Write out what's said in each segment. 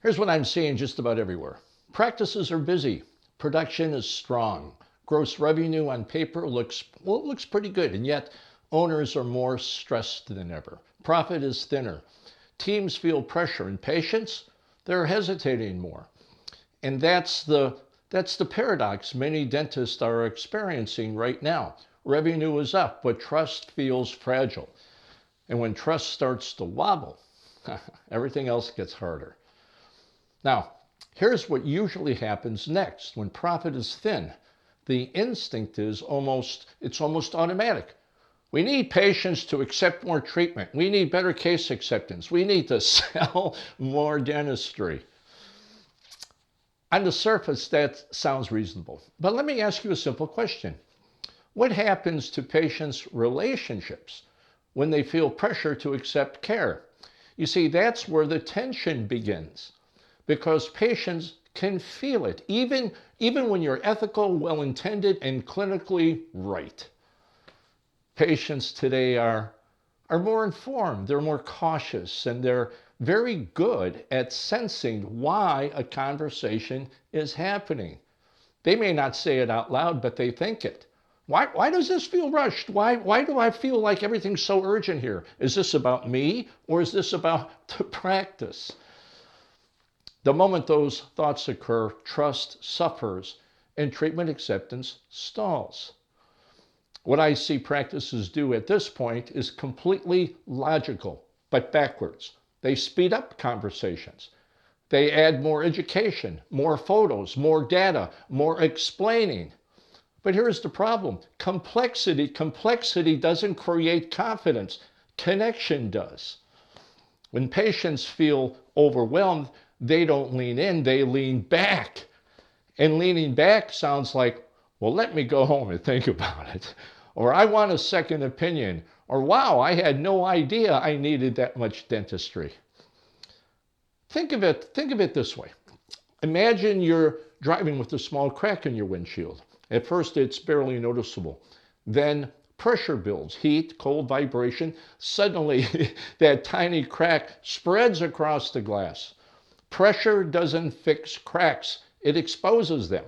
Here's what I'm seeing just about everywhere. Practices are busy. Production is strong. Gross revenue on paper looks pretty good, and yet owners are more stressed than ever. Profit is thinner. Teams feel pressure, and patients, they're hesitating more. And that's the paradox many dentists are experiencing right now. Revenue is up, but trust feels fragile. And when trust starts to wobble, everything else gets harder. Now, here's what usually happens next. When profit is thin, the instinct is almost automatic. We need patients to accept more treatment. We need better case acceptance. We need to sell more dentistry. On the surface, that sounds reasonable. But let me ask you a simple question. What happens to patients' relationships when they feel pressure to accept care? You see, that's where the tension begins, because patients can feel it, even when you're ethical, well-intended, and clinically right. Patients today are more informed, they're more cautious, and they're very good at sensing why a conversation is happening. They may not say it out loud, but they think it. Why does this feel rushed? Why do I feel like everything's so urgent here? Is this about me, or is this about the practice? The moment those thoughts occur, trust suffers and treatment acceptance stalls. What I see practices do at this point is completely logical, but backwards. They speed up conversations. They add more education, more photos, more data, more explaining. But here's the problem. Complexity doesn't create confidence. Connection does. When patients feel overwhelmed, they don't lean in, they lean back. And leaning back sounds like, well, let me go home and think about it. Or I want a second opinion. Or wow, I had no idea I needed that much dentistry. Think of it this way. Imagine you're driving with a small crack in your windshield. At first, it's barely noticeable. Then pressure builds, heat, cold, vibration. Suddenly, that tiny crack spreads across the glass. Pressure doesn't fix cracks, it exposes them.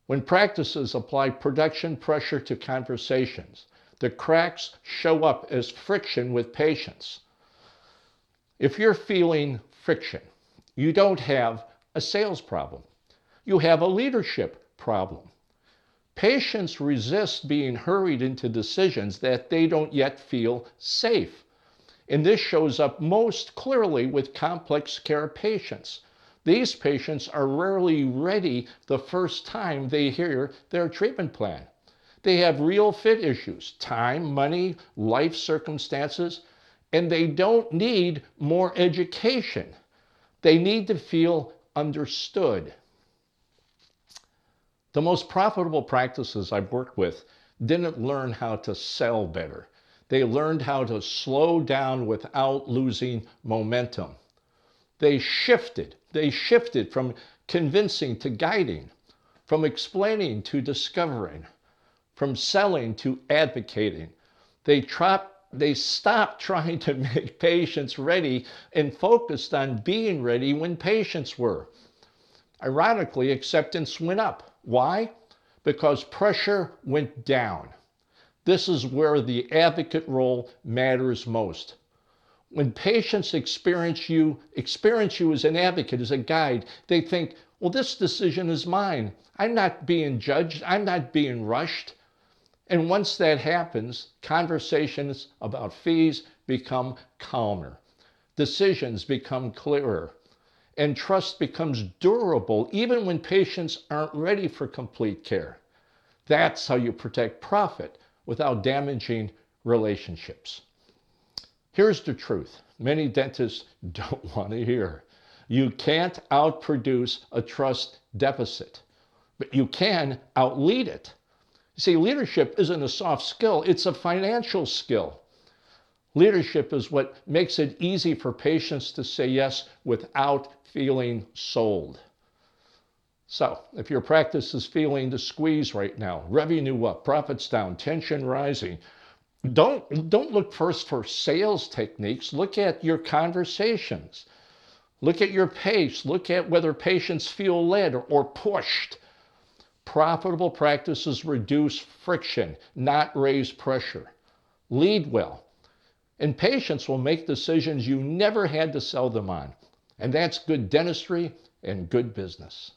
When practices apply production pressure to conversations, the cracks show up as friction with patients. If you're feeling friction, you don't have a sales problem. You have a leadership problem. Patients resist being hurried into decisions that they don't yet feel safe. And this shows up most clearly with complex care patients. These patients are rarely ready the first time they hear their treatment plan. They have real fit issues, time, money, life circumstances, and they don't need more education. They need to feel understood. The most profitable practices I've worked with didn't learn how to sell better. They learned how to slow down without losing momentum. They shifted from convincing to guiding, from explaining to discovering, from selling to advocating. They stopped trying to make patients ready and focused on being ready when patients were. Ironically, acceptance went up. Why? Because pressure went down. This is where the advocate role matters most. When patients experience you as an advocate, as a guide, they think, well, this decision is mine. I'm not being judged. I'm not being rushed. And once that happens, conversations about fees become calmer. Decisions become clearer. And trust becomes durable even when patients aren't ready for complete care. That's how you protect profit without damaging relationships. Here's the truth many dentists don't want to hear. You can't outproduce a trust deficit, but you can outlead it. See, leadership isn't a soft skill, it's a financial skill. Leadership is what makes it easy for patients to say yes without feeling sold. So, if your practice is feeling the squeeze right now, revenue up, profits down, tension rising, don't look first for sales techniques. Look at your conversations. Look at your pace. Look at whether patients feel led or pushed. Profitable practices reduce friction, not raise pressure. Lead well. And patients will make decisions you never had to sell them on. And that's good dentistry and good business.